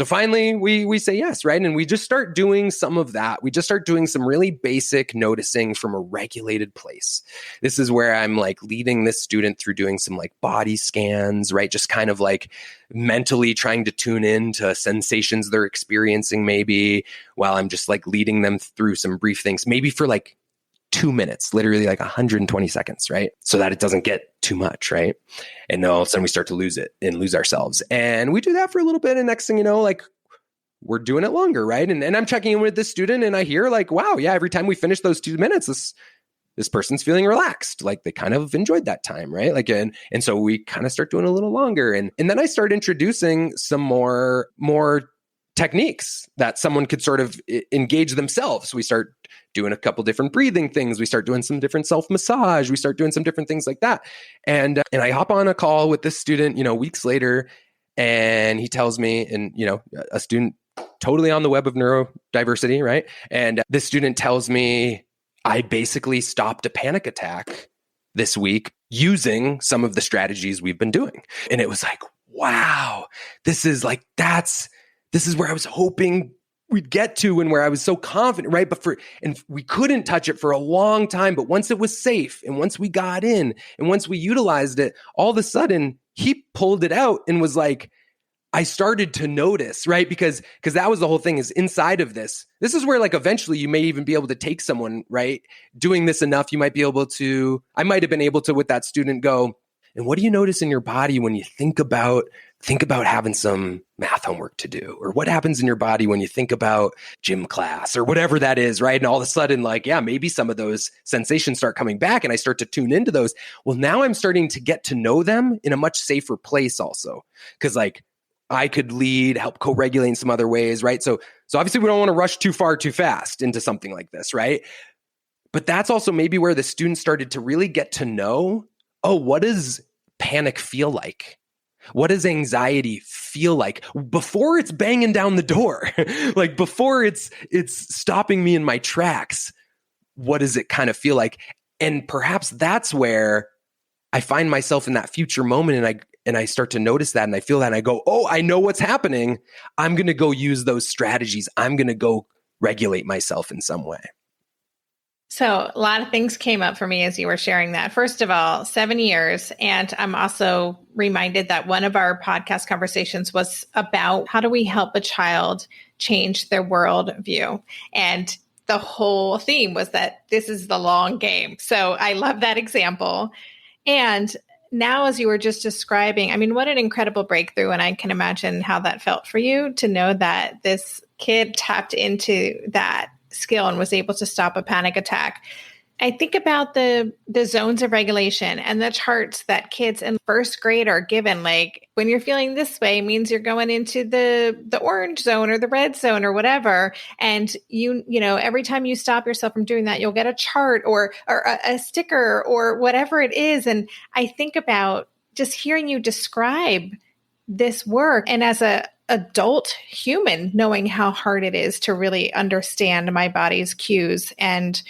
finally we say yes, right? And we just start doing some of that. We just start doing some really basic noticing from a regulated place. This is where I'm like leading this student through doing some like body scans, right? Just kind of like mentally trying to tune in to sensations they're experiencing maybe, while I'm just like leading them through some brief things, maybe for like 2 minutes, literally like 120 seconds, right? So that it doesn't get too much, right? And then all of a sudden we start to lose it and lose ourselves. And we do that for a little bit. And next thing you know, like we're doing it longer, right? And I'm checking in with this student and I hear like, wow, yeah, every time we finish those 2 minutes, this person's feeling relaxed. Like they kind of enjoyed that time, right? Like, and so we kind of start doing a little longer. And then I start introducing some more techniques that someone could sort of engage themselves. We start doing a couple different breathing things. We start doing some different self-massage. We start doing some different things like that. And I hop on a call with this student, weeks later, and he tells me, and, a student totally on the web of neurodiversity, right? And this student tells me, I basically stopped a panic attack this week using some of the strategies we've been doing. And it was like, wow, this is where I was hoping we'd get to and where I was so confident, right? And we couldn't touch it for a long time, but once it was safe and once we got in and once we utilized it, all of a sudden he pulled it out and was like, I started to notice, right? Because that was the whole thing, is inside of this. This is where like eventually you may even be able to take someone, right? Doing this enough, I might have been able to with that student go, and what do you notice in your body when you think about having some math homework to do? Or what happens in your body when you think about gym class or whatever that is, right? And all of a sudden, like, yeah, maybe some of those sensations start coming back and I start to tune into those. Well, now I'm starting to get to know them in a much safer place also. Because like I could help co-regulate in some other ways, right? So obviously we don't want to rush too far too fast into something like this, right? But that's also maybe where the students started to really get to know, oh, what does panic feel like? What does anxiety feel like before it's banging down the door? Like before it's stopping me in my tracks, what does it kind of feel like? And perhaps that's where I find myself in that future moment and I start to notice that and I feel that and I go, oh, I know what's happening. I'm going to go use those strategies. I'm going to go regulate myself in some way. So a lot of things came up for me as you were sharing that. First of all, 7 years. And I'm also reminded that one of our podcast conversations was about how do we help a child change their worldview? And the whole theme was that this is the long game. So I love that example. And now, as you were just describing, I mean, what an incredible breakthrough. And I can imagine how that felt for you to know that this kid tapped into that skill and was able to stop a panic attack. I think about the zones of regulation and the charts that kids in first grade are given. Like when you're feeling this way means you're going into the orange zone or the red zone or whatever. And you know, every time you stop yourself from doing that, you'll get a chart or a sticker or whatever it is. And I think about just hearing you describe this work and as a adult human, knowing how hard it is to really understand my body's cues and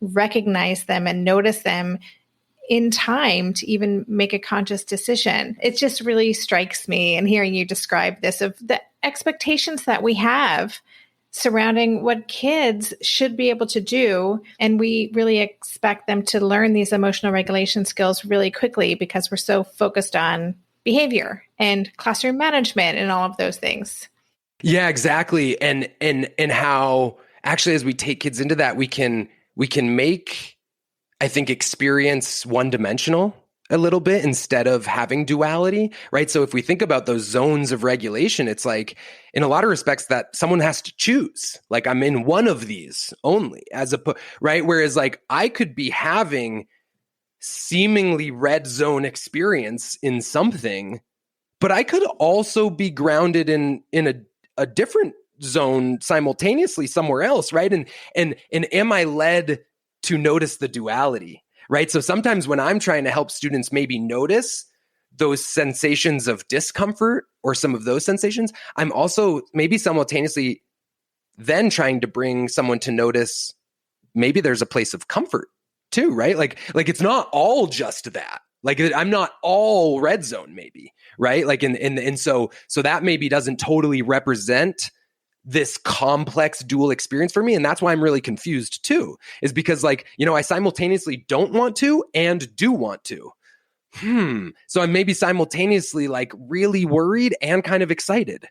recognize them and notice them in time to even make a conscious decision. It just really strikes me, and hearing you describe this, of the expectations that we have surrounding what kids should be able to do. And we really expect them to learn these emotional regulation skills really quickly because we're so focused on behavior and classroom management and all of those things. Yeah, exactly. And how actually, as we take kids into that, we can make, I think, experience one-dimensional a little bit instead of having duality, right? So if we think about those zones of regulation, it's like, in a lot of respects, that someone has to choose. Like, I'm in one of these only, right? Whereas like I could be having seemingly red zone experience in something, but I could also be grounded in a different zone simultaneously somewhere else, right? And am I led to notice the duality, right? So sometimes when I'm trying to help students maybe notice those sensations of discomfort or some of those sensations, I'm also maybe simultaneously then trying to bring someone to notice maybe there's a place of comfort too, right? Like it's not all just that. Like I'm not all red zone, maybe, right? Like and so that maybe doesn't totally represent this complex dual experience for me. And that's why I'm really confused too, is because like, you know, I simultaneously don't want to and do want to. So I'm maybe simultaneously like really worried and kind of excited,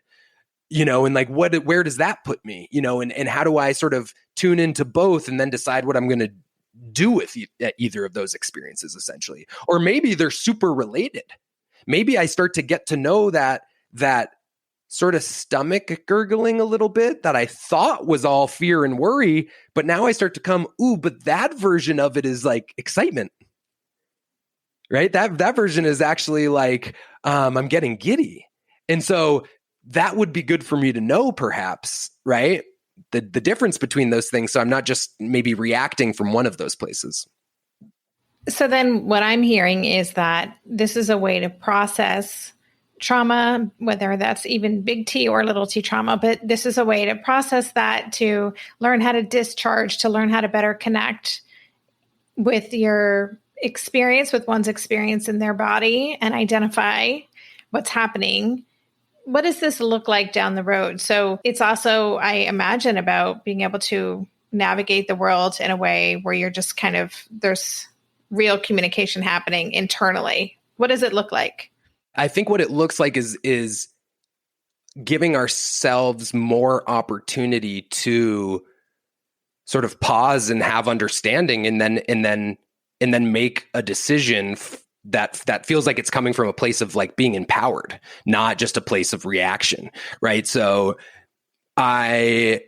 you know, and like where does that put me, you know, and how do I sort of tune into both and then decide what I'm going to do with either of those experiences, essentially? Or maybe they're super related. Maybe I start to get to know that sort of stomach gurgling a little bit that I thought was all fear and worry, but now I start to come, but that version of it is like excitement, right? That version is actually like, I'm getting giddy. And so that would be good for me to know, perhaps, right? The difference between those things. So I'm not just maybe reacting from one of those places. So then what I'm hearing is that this is a way to process trauma, whether that's even big T or little t trauma, but this is a way to process that, to learn how to discharge, to learn how to better connect with your experience, with one's experience in their body, and identify what's happening. What does this look like down the road? So it's also, I imagine, about being able to navigate the world in a way where you're just kind of, there's real communication happening internally. What does it look like? I think what it looks like is giving ourselves more opportunity to sort of pause and have understanding, and then make a decision that feels like it's coming from a place of like being empowered, not just a place of reaction, right? So I've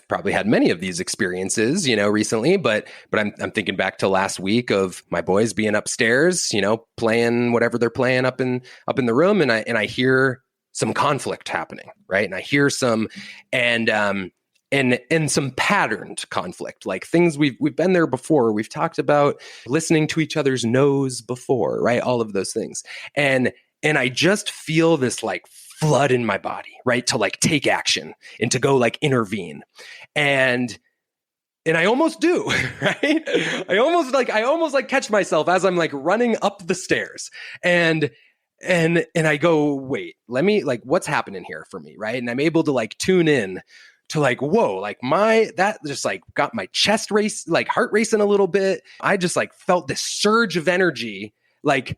probably had many of these experiences, you know, recently, but I'm thinking back to last week of my boys being upstairs, you know, playing whatever they're playing up in the room, and I hear some conflict happening, right? And I hear some and some patterned conflict, like things we've been there before. We've talked about listening to each other's no's before, right? All of those things. And I just feel this like flood in my body, right? To like take action and to go like intervene. And I almost do, right? I almost like catch myself as I'm like running up the stairs. And And I go, wait, let me, like, what's happening here for me, right? And I'm able to like tune in to like, whoa, like that just like got my chest race, like heart racing a little bit. I just like felt this surge of energy. Like,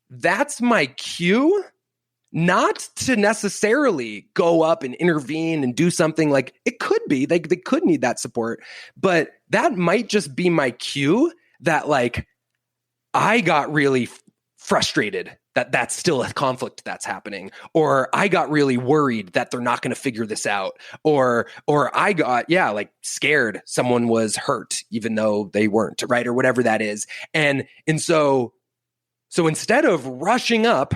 that's my cue, not to necessarily go up and intervene and do something. Like, it could be, they could need that support, but that might just be my cue that like, I got really frustrated that that's still a conflict that's happening, or I got really worried that they're not going to figure this out, or I got like scared someone was hurt even though they weren't, right? Or whatever that is. And so instead of rushing up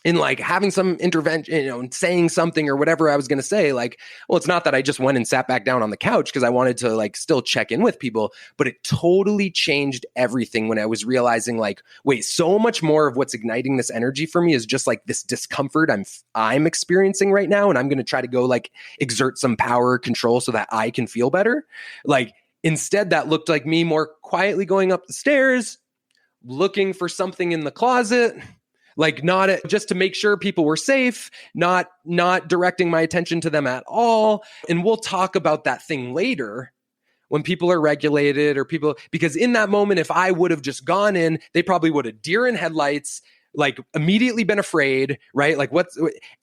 in like having some intervention, and saying something or whatever I was going to say, like, well, it's not that I just went and sat back down on the couch because I wanted to like still check in with people, but it totally changed everything when I was realizing like, wait, so much more of what's igniting this energy for me is just like this discomfort I'm experiencing right now. And I'm going to try to go like exert some power control so that I can feel better. Like, instead that looked like me more quietly going up the stairs, looking for something in the closet, like not just to make sure people were safe, not directing my attention to them at all. And we'll talk about that thing later when people are regulated, or people, because in that moment, if I would have just gone in, they probably would have deer in headlights, like immediately been afraid, right? Like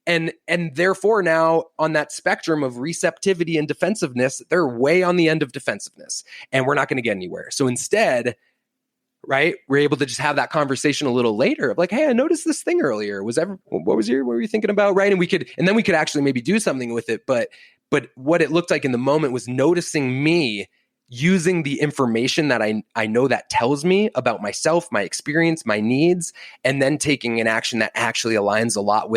and therefore now on that spectrum of receptivity and defensiveness, they're way on the end of defensiveness, and we're not going to get anywhere. So instead, right, we're able to just have that conversation a little later of like, hey, I noticed this thing earlier. What were you thinking about? Right. And then we could actually maybe do something with it. But what it looked like in the moment was noticing me using the information that I know that tells me about myself, my experience, my needs, and then taking an action that actually aligns a lot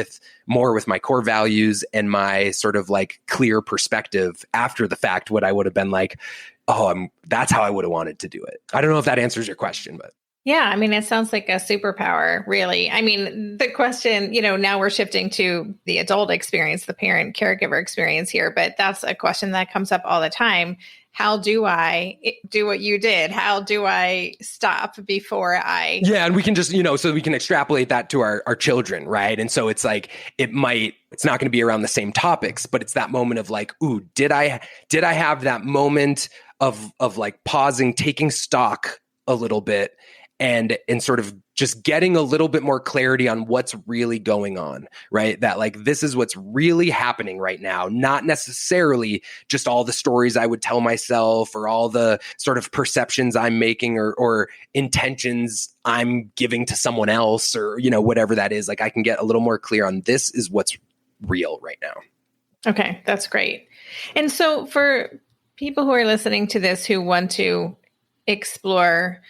more with my core values and my sort of like clear perspective after the fact. What I would have been like, that's how I would have wanted to do it. I don't know if that answers your question, but. Yeah, I mean, it sounds like a superpower, really. I mean, the question, now we're shifting to the adult experience, the parent caregiver experience here, but that's a question that comes up all the time. How do I do what you did? How do I stop before I? Yeah, and we can just, so we can extrapolate that to our children, right? And so it's like, it's not going to be around the same topics, but it's that moment of like, ooh, did I have that moment of like pausing, taking stock a little bit, and sort of just getting a little bit more clarity on what's really going on, right? That like, this is what's really happening right now, not necessarily just all the stories I would tell myself or all the sort of perceptions I'm making or intentions I'm giving to someone else, or, whatever that is. Like, I can get a little more clear on this is what's real right now. Okay, that's great. And so for people who are listening to this who want to explore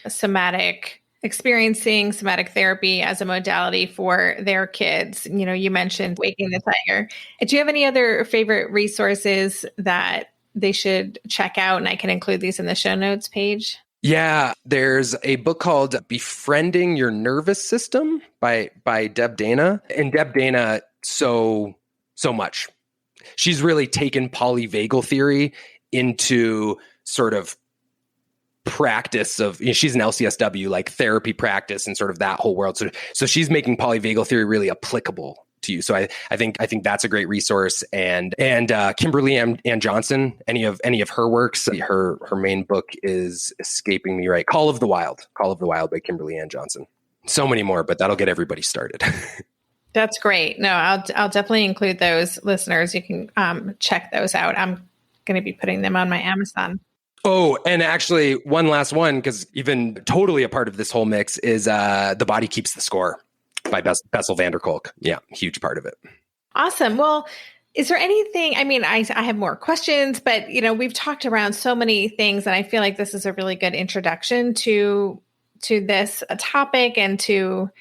experiencing somatic therapy as a modality for their kids, you mentioned Waking the Tiger. Do you have any other favorite resources that they should check out? And I can include these in the show notes page. Yeah, there's a book called Befriending Your Nervous System by Deb Dana. And Deb Dana, so much. She's really taken polyvagal theory into sort of practice of, she's an LCSW, like therapy practice and sort of that whole world. So she's making polyvagal theory really applicable to you. So I think that's a great resource. And Kimberly Ann Johnson, any of her works, her main book is escaping me right. Call of the Wild by Kimberly Ann Johnson. So many more, but that'll get everybody started. That's great. No, I'll definitely include those. Listeners, you can check those out. I'm going to be putting them on my Amazon. Oh, and actually one last one, because even totally a part of this whole mix is The Body Keeps the Score by Bessel van der Kolk. Yeah, huge part of it. Awesome. Well, is there anything, I mean, I have more questions, but we've talked around so many things, and I feel like this is a really good introduction to this topic and to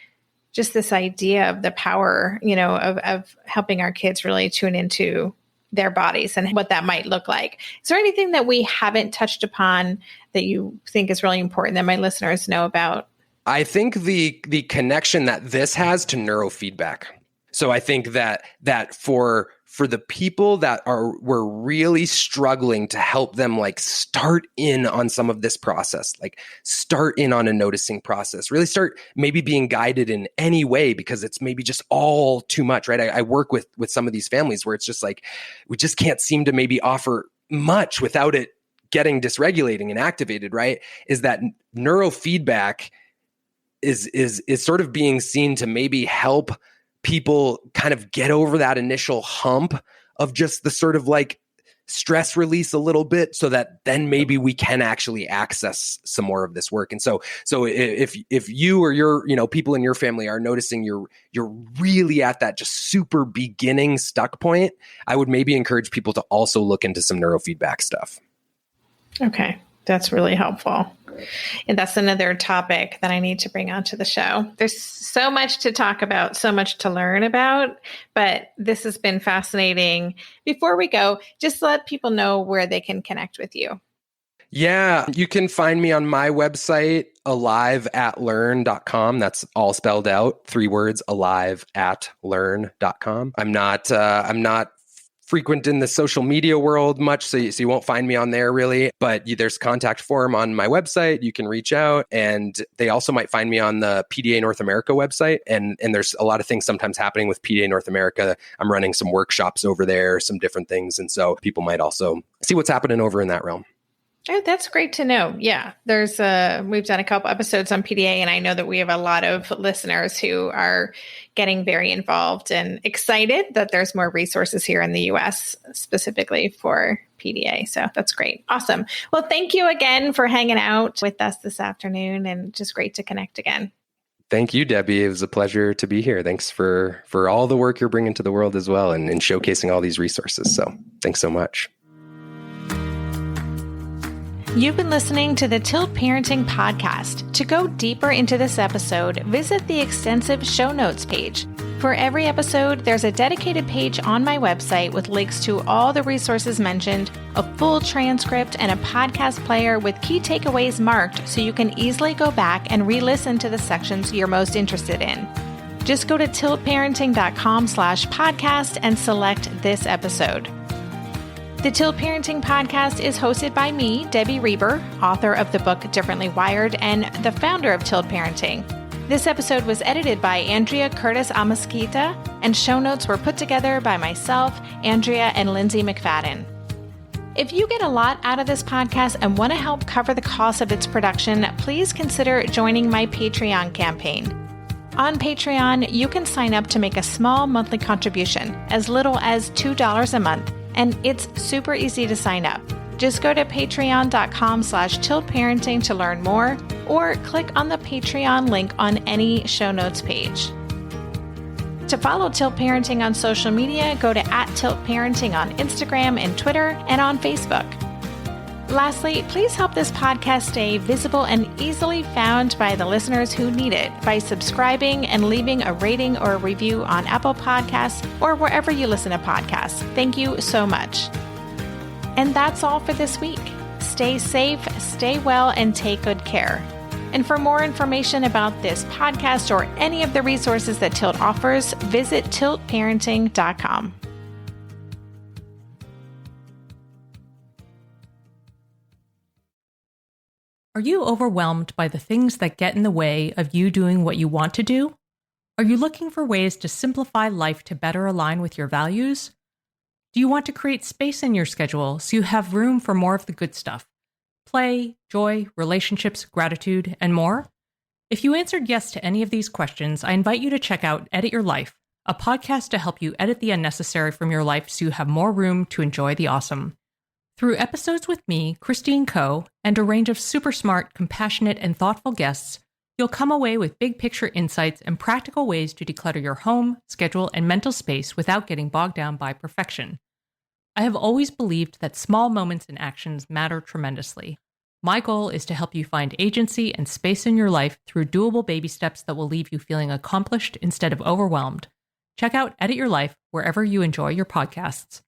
just this idea of the power, of helping our kids really tune into their bodies and what that might look like. Is there anything that we haven't touched upon that you think is really important that my listeners know about? I think the connection that this has to neurofeedback. So I think that for for the people that we're really struggling to help them like start in on some of this process, like start in on a noticing process, really start maybe being guided in any way, because it's maybe just all too much, right? I work with some of these families where it's just like, we just can't seem to maybe offer much without it getting dysregulating and activated, right? Is that neurofeedback is sort of being seen to maybe help people kind of get over that initial hump of just the sort of like stress release a little bit, so that then maybe we can actually access some more of this work. And so if you or your, people in your family are noticing you're really at that just super beginning stuck point, I would maybe encourage people to also look into some neurofeedback stuff. Okay. That's really helpful. And that's another topic that I need to bring onto the show. There's so much to talk about, so much to learn about, but this has been fascinating. Before we go, just let people know where they can connect with you. Yeah, you can find me on my website, aliveatlearn.com. That's all spelled out, 3 words, aliveatlearn.com. I'm not frequent in the social media world much, so you won't find me on there really, but there's contact form on my website. You can reach out, and they also might find me on the PDA North America website. And there's a lot of things sometimes happening with PDA North America. I'm running some workshops over there, some different things. And so people might also see what's happening over in that realm. Oh, that's great to know. Yeah, we've done a couple episodes on PDA, and I know that we have a lot of listeners who are getting very involved and excited that there's more resources here in the US specifically for PDA. So that's great. Awesome. Well, thank you again for hanging out with us this afternoon, and just great to connect again. Thank you, Debbie. It was a pleasure to be here. Thanks for all the work you're bringing to the world as well, and showcasing all these resources. So thanks so much. You've been listening to the Tilt Parenting Podcast. To go deeper into this episode, visit the extensive show notes page. For every episode, there's a dedicated page on my website with links to all the resources mentioned, a full transcript, and a podcast player with key takeaways marked so you can easily go back and re-listen to the sections you're most interested in. Just go to tiltparenting.com/podcast and select this episode. The Tilt Parenting Podcast is hosted by me, Debbie Reber, author of the book Differently Wired and the founder of Tilt Parenting. This episode was edited by Andrea Curtis Amasquita, and show notes were put together by myself, Andrea, and Lindsay McFadden. If you get a lot out of this podcast and want to help cover the cost of its production, please consider joining my Patreon campaign. On Patreon, you can sign up to make a small monthly contribution, as little as $2 a month. And it's super easy to sign up. Just go to patreon.com/tiltparenting to learn more, or click on the Patreon link on any show notes page. To follow Tilt Parenting on social media, go to @tiltparenting on Instagram and Twitter, and on Facebook. Lastly, please help this podcast stay visible and easily found by the listeners who need it by subscribing and leaving a rating or a review on Apple Podcasts or wherever you listen to podcasts. Thank you so much. And that's all for this week. Stay safe, stay well, and take good care. And for more information about this podcast or any of the resources that Tilt offers, visit tiltparenting.com. Are you overwhelmed by the things that get in the way of you doing what you want to do? Are you looking for ways to simplify life to better align with your values? Do you want to create space in your schedule so you have room for more of the good stuff? Play, joy, relationships, gratitude, and more? If you answered yes to any of these questions, I invite you to check out Edit Your Life, a podcast to help you edit the unnecessary from your life so you have more room to enjoy the awesome. Through episodes with me, Christine Coe, and a range of super smart, compassionate, and thoughtful guests, you'll come away with big picture insights and practical ways to declutter your home, schedule, and mental space without getting bogged down by perfection. I have always believed that small moments and actions matter tremendously. My goal is to help you find agency and space in your life through doable baby steps that will leave you feeling accomplished instead of overwhelmed. Check out Edit Your Life wherever you enjoy your podcasts.